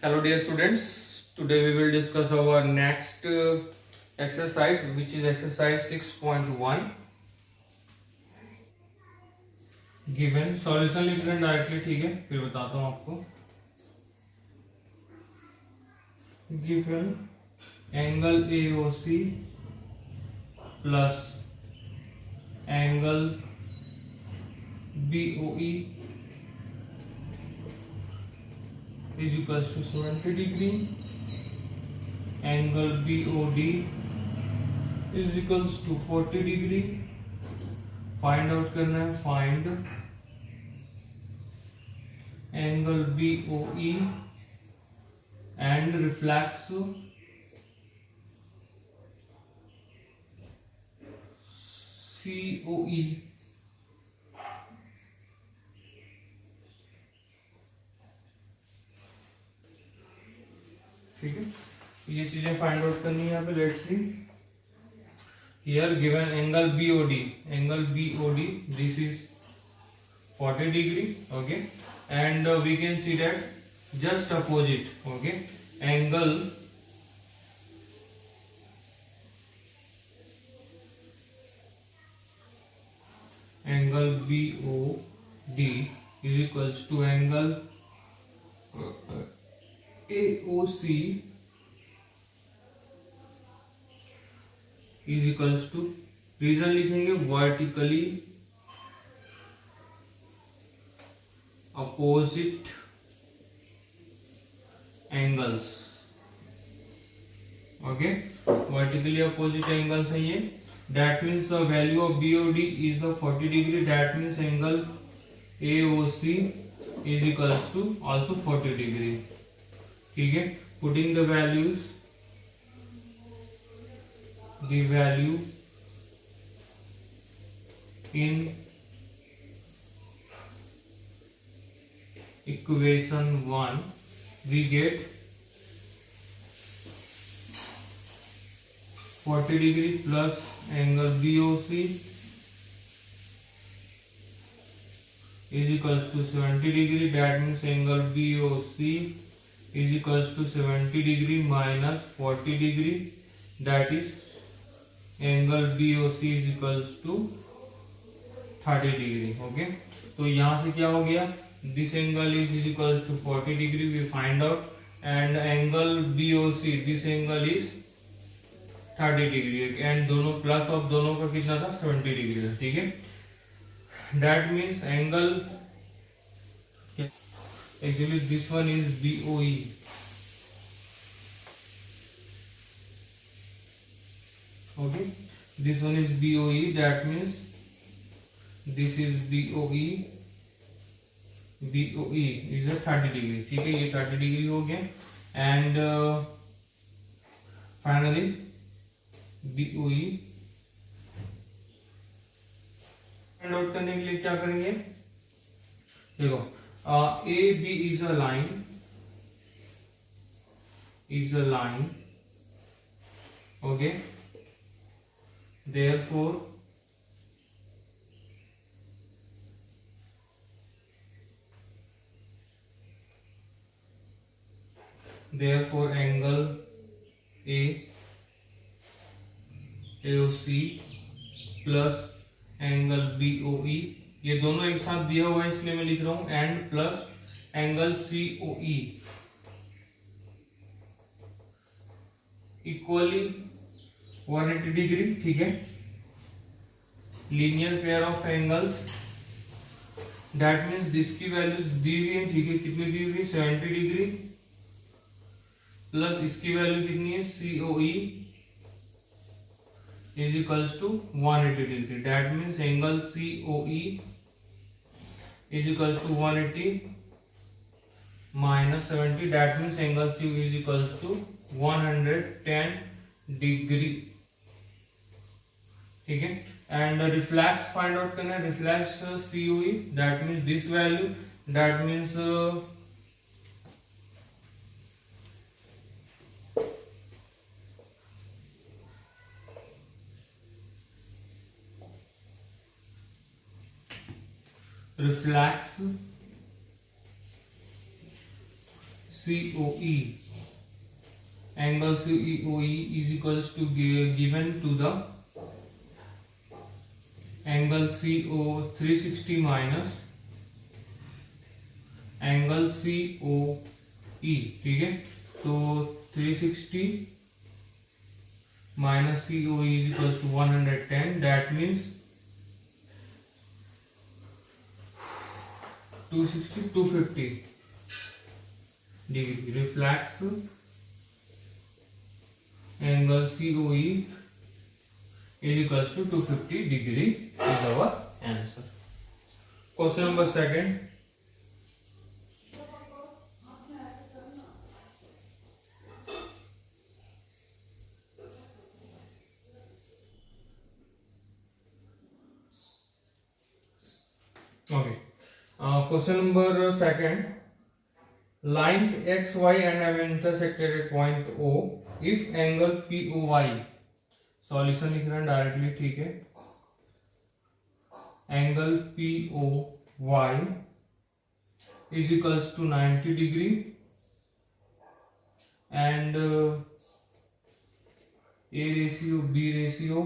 Hello dear students, today we will discuss our next exercise which is exercise 6.1. Given solution लिख रहे हैं directly, ठीक है, फिर बताता हूँ आपको. Given angle AOC plus angle BOE is equals to 70 degree. Angle BOD is equals to 40 degree. Find out करना है. Find angle BOE and reflex COE. ठीक है, ये चीजें फाइंड आउट करनी है यहाँ पे. Let's see. Here given angle BOD, this is 40 degree, okay, and we can see that just opposite, okay, angle BOD is equals to angle AOC is equals to, reason लिखेंगे vertically opposite angles. Okay, vertically opposite angles है ये. That means the value of BOD is the 40 degree. That means angle AOC is equals to also 40 degree. ठीक है, putting the values, the value in equation 1 we get 40 degree plus angle BOC is equals to 70 degree. That means angle BOC is equals to 70 degree minus 40 degree. That is angle BOC is equals to 30 degree. Okay, तो यहां से क्या हो गया, this angle is equals to 40 degree we find out, and angle BOC this angle is 30 degree, and दोनों plus of दोनों का कितना था, 70 डिग्री था. ठीक है, that means angle, actually this one is BOE. Okay, this one is BOE. That means this is BOE. BOE is a 30 degree. ठीक है, ये 30 डिग्री हो गया. And finally BOE find out करने के लिए क्या करेंगे, देखो, AB is a line, okay. Therefore angle AOC plus angle BOE, ये दोनों एक साथ दिया हुआ है इसलिए मैं लिख रहा हूं, and plus angle COE equally 180 degree. ठीक है, linear pair of angles. That means this की वैल्यूज दी हुई है. ठीक है, कितनी दी हुई, 70 डिग्री प्लस इसकी वैल्यू कितनी है, COE is equals to 180 degree. That means angle COE is equals to 180 minus 70. That means angle COE is equals to 110 degree. ठीक है, एंड रिफ्लेक्स फाइंड आउट करना है. Reflex COE, that means this value, that means reflex COE. Angle COE is equals to given to the angle CO 360 minus angle COE. ठीक है, तो 360 माइनस COE is equal to 110. That means 260 250 degree reflects angle COE is equals to 250 degree is our answer. Question number second. Okay. Question number second. Lines X, Y and have intersected at point O. If angle POY, solution लिख रहे हैं directly. ठीक है, angle POY is equals to 90 degree and A ratio B ratio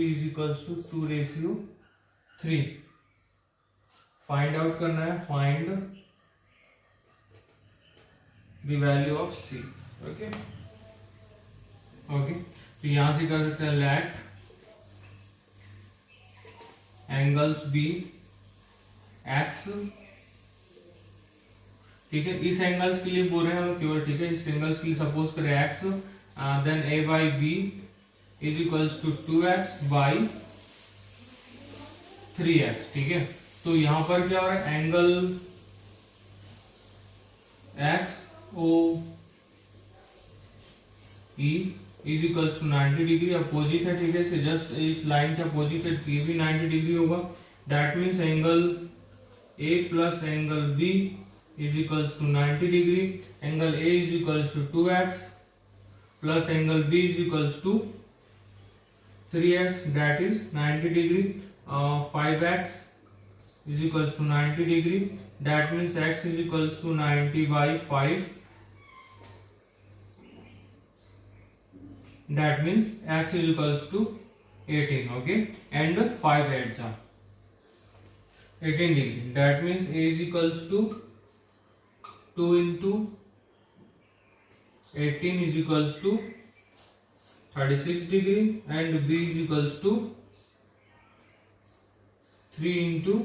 is equals to 2:3. Find out करना है, find the value of C. Okay okay, तो यहां से कर सकते हैं लेट एंगल्स बी एक्स. ठीक है, इस एंगल्स के लिए बोल रहे हैं हम केवल. ठीक है, इस एंगल्स के लिए सपोज करें x, then A by B is equals to 2x by 3x. ठीक है, तो यहां पर क्या हो रहा है, angle X O E is equals to 90 degree. Opposite है. ठीक है, से जस्ट इस लाइन के अपोजिट है, ये भी 90 डिग्री होगा. That means angle A plus angle B is equals to 90 degree. Angle A is equals to 2x plus angle B is equals to 3x. That is 90 degree. 5x is equals to 90 degree. That means x is equals to 90 by 5. That means x is equals to 18. Okay, and 5 8s are 18 degree. That means A is equals to 2 into 18 is equals to 36 degree and B is equals to 3 into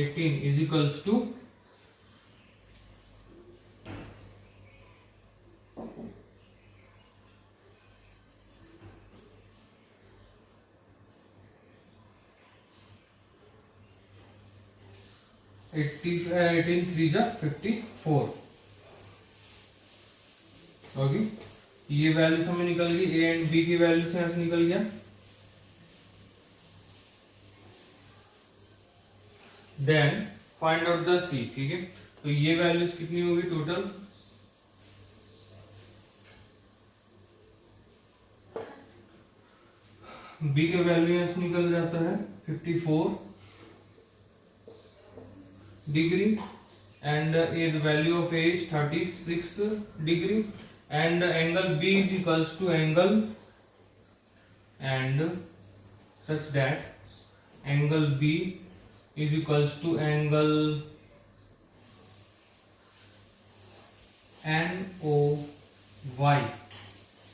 18 is equals to 18 3 जा 54. Okay, ये value हमें निकल गई. A and B की value से यहाँ से निकल गया. देन फाइंड आउट द सी. ठीक है, तो ये वैल्यूज कितनी होगी टोटल, बी के वैल्यू यहाँ से निकल जाता है 54 degree and the value of A is 36 degree and angle B is equals to angle and such that angle B is equals to angle NOY.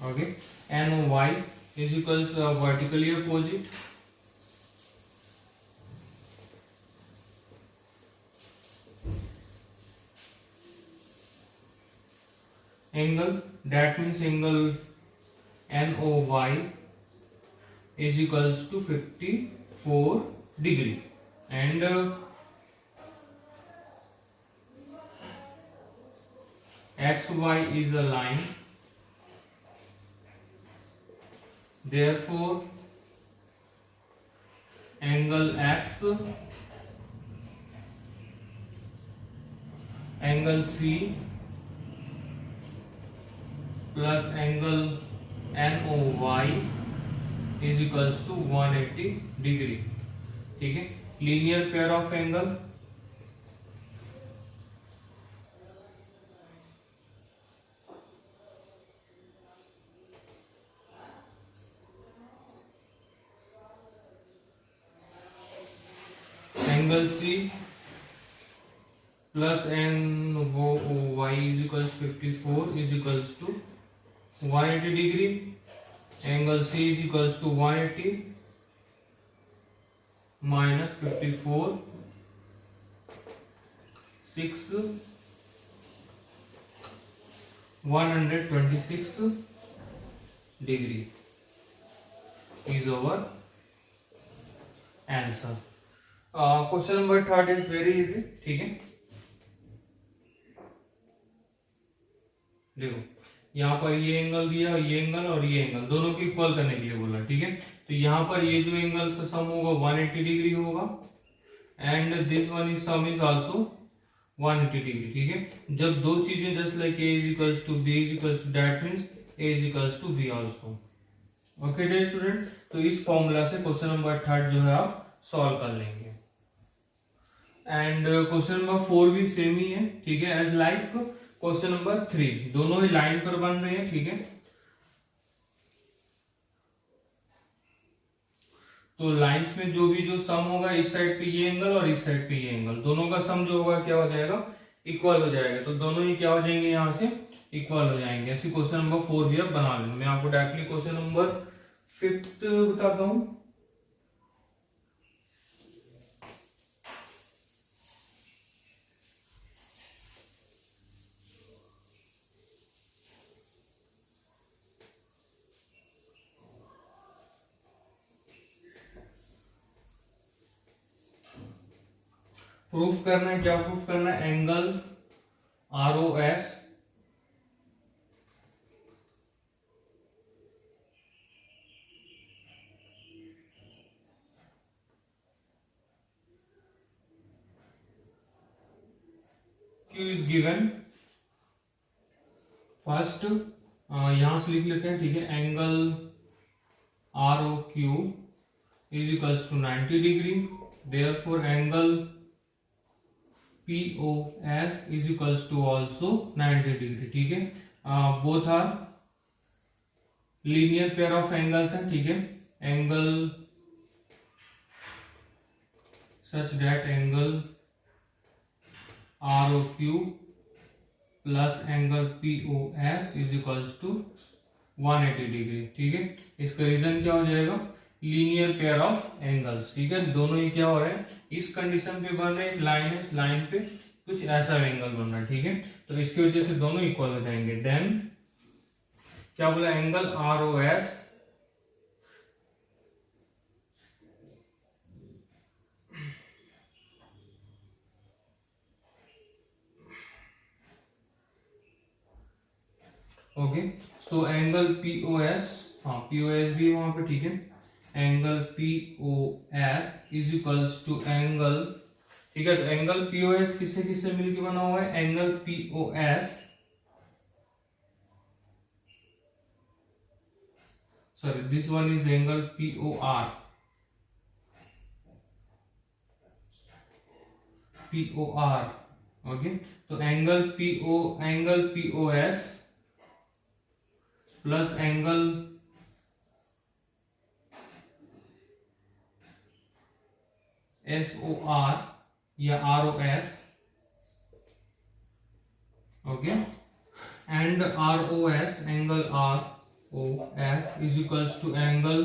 Okay, NOY is equals vertically opposite. Angle, that means angle NOY is equals to 54 degree and XY is a line, therefore angle X, angle C plus angle NOY is equals to 180 degree. ठीक है, linear pair of angle angle C plus and वो Y is equals 54 is equals to 180 degree. Angle C is equals to 180 minus 54 6 126 degree is our answer. Question number third is very easy. ठीक है, देखो यहाँ पर ये angle दिया, ये angle और ये एंगल दोनों को इक्वल करने के लिए बोला. ठीक है, तो यहाँ पर ये जो एंगल्स का सम होगा 180 डिग्री होगा and this one is sum is also 180 degree. ठीक है, जब दो चीजें just like A is equals to B is equals to that means A is equals to B also. Okay dear student, तो इस फॉर्मूला से question number third जो है आप सॉल्व कर लेंगे. एंड क्वेश्चन नंबर 4 भी सेम ही है. ठीक है, एज लाइक क्वेश्चन नंबर 3, दोनों ही लाइन पर बन रहे हैं. ठीक है, तो लाइंस में जो भी जो सम होगा, इस साइड पे ये एंगल और इस साइड पे ये एंगल, दोनों का सम जो होगा क्या हो जाएगा, इक्वल हो जाएगा. तो दोनों ही क्या हो जाएंगे, यहाँ से इक्वल हो जाएंगे. ऐसे क्वेश्चन नंबर 4 भी आप बना लेंगे. मैं आपको डायरेक्टली क्वेश्चन नंबर 5 बताता हूं. प्रूफ करना है, क्या प्रूफ करना है, angle ROS Q is given. First यहां से लिख लेते हैं. ठीक है, angle ROQ is equals to 90 degree. Therefore angle POS is equals to also 90 degree. ठीक है, both are linear pair of angles हैं. ठीक है, angle such that angle ROQ plus angle POS is equals to 180 degree. ठीक है, इसका reason क्या हो जाएगा, लीनियर पेयर ऑफ एंगल्स. ठीक है, दोनों ही क्या हो रहे हैं, इस कंडीशन पे बन रहे हैं. लाइन है, इस लाइन पे कुछ ऐसा एंगल बन रहा है. ठीक है, तो इसकी वजह से दोनों इक्वल हो जाएंगे. देन क्या बोला, angle ROS okay. So angle POS, हाँ POS भी वहां पे. ठीक है, angle POS is equals to angle. ठीक है, तो एंगल POS किससे किससे मिलकर बना हुआ है, angle POS sorry this one is angle POR. Okay, तो angle POS plus angle SOR या ROS. Okay, and ROS angle ROS is equals to angle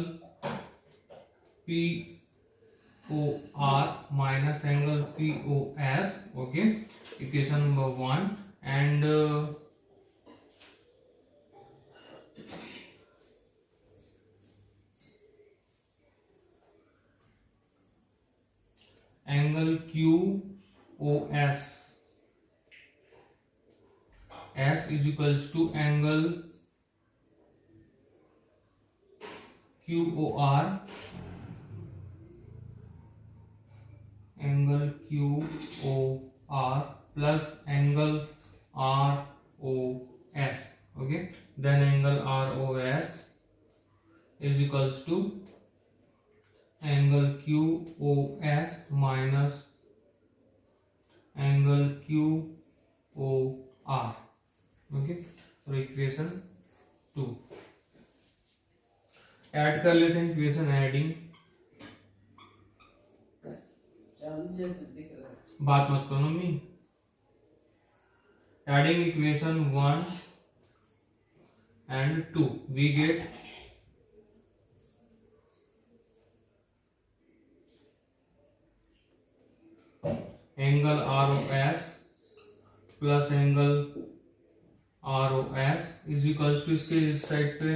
POR minus angle POS. Okay, equation number 1. And angle QOS S is equals to angle QOR plus angle ROS. Okay, then angle ROS is equals to angle QOS minus angle QOR. Okay, तो equation 2 add कर लेते हैं. Equation adding बात मत करो mummy. Adding equation 1 and 2, we get angle ROS plus angle ROS is equals to, इसके इस side पे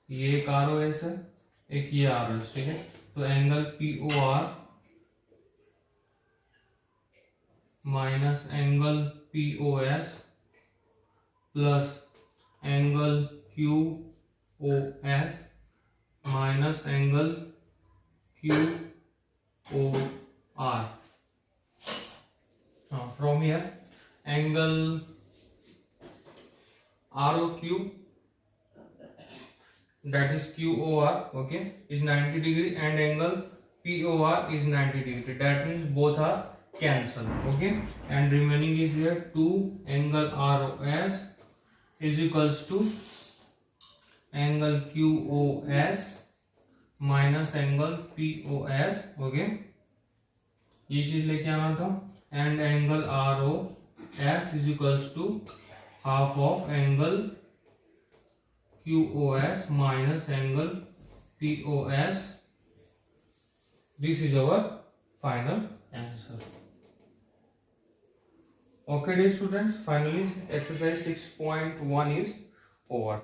ये एक ROS है, एक ये ROS, ठीक है। तो angle POR minus angle POS plus angle QOS minus angle QOR। From here angle ROQ that is QOR, okay, is 90 degree and angle POR is 90 degree. That means both are cancel, okay, and remaining is here 2 angle ROS is equals to angle QOS minus angle POS, okay, ये चीज लेके आना था। and angle ROS is equals to half of angle QOS minus angle POS. This is our final answer. Okay dear students, finally exercise 6.1 is over.